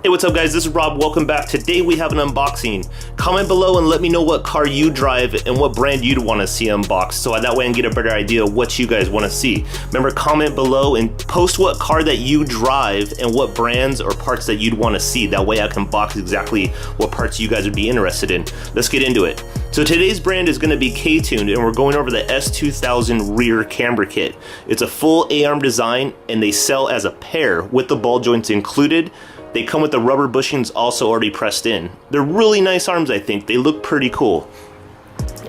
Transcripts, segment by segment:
Hey, what's up guys, this is Rob, welcome back. Today we have an unboxing. Comment below and let me know what car you drive and what brand you'd want to see unboxed, so that way I can get a better idea of what you guys want to see. Remember, comment below and post what car that you drive and what brands or parts that you'd want to see. That way I can box exactly what parts you guys would be interested in. Let's get into it. So today's brand is going to be K-Tuned, and we're going over the S2000 Rear Camber Kit. It's a full A-arm design and they sell as a pair with the ball joints included. They come with the rubber bushings also already pressed in. They're really nice arms, I think. They look pretty cool.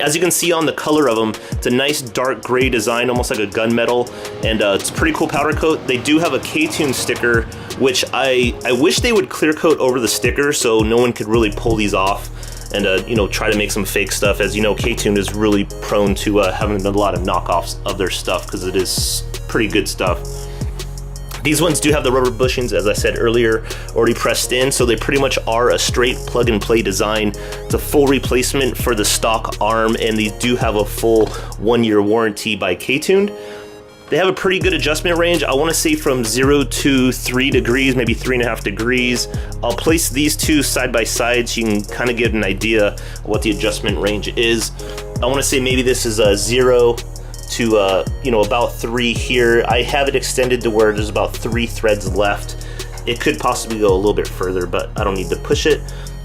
As you can see on the color of them, it's a nice dark gray design, almost like a gunmetal, and it's a pretty cool powder coat. They do have a K-Tuned sticker, which I wish they would clear coat over the sticker so no one could really pull these off and you know, try to make some fake stuff. As you know, K-Tuned is really prone to having a lot of knockoffs of their stuff because it is pretty good stuff. These ones do have the rubber bushings, as I said earlier, already pressed in, so they pretty much are a straight plug and play design. It's a full replacement for the stock arm, and these do have a full 1-year warranty by K-Tuned. They have a pretty good adjustment range. I want to say from 0 to 3 degrees, maybe 3.5 degrees. I'll place these two side by side so you can kind of get an idea of what the adjustment range is. I want to say maybe this is a 0 to you know, about 3 here. I have it extended to where there's about 3 threads left. It could possibly go a little bit further, but I don't need to push it.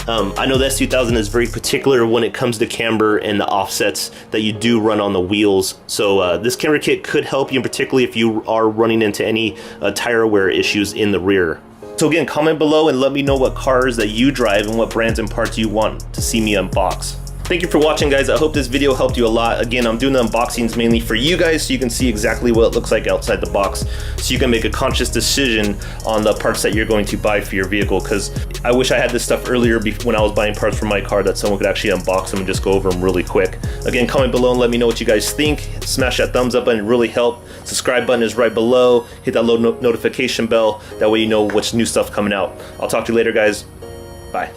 I know the S2000 is very particular when it comes to camber and the offsets that you do run on the wheels. So this camber kit could help you, particularly if you are running into any tire wear issues in the rear. So again, comment below and let me know what cars that you drive and what brands and parts you want to see me unbox. Thank you for watching, guys. I hope this video helped you a lot. Again, I'm doing the unboxings mainly for you guys so you can see exactly what it looks like outside the box, so you can make a conscious decision on the parts that you're going to buy for your vehicle, because I wish I had this stuff earlier when I was buying parts for my car, that someone could actually unbox them and just go over them really quick. Again, comment below and let me know what you guys think. Smash that thumbs up button, it really help. Subscribe button is right below. Hit that little notification bell. That way you know what's new stuff coming out. I'll talk to you later, guys. Bye.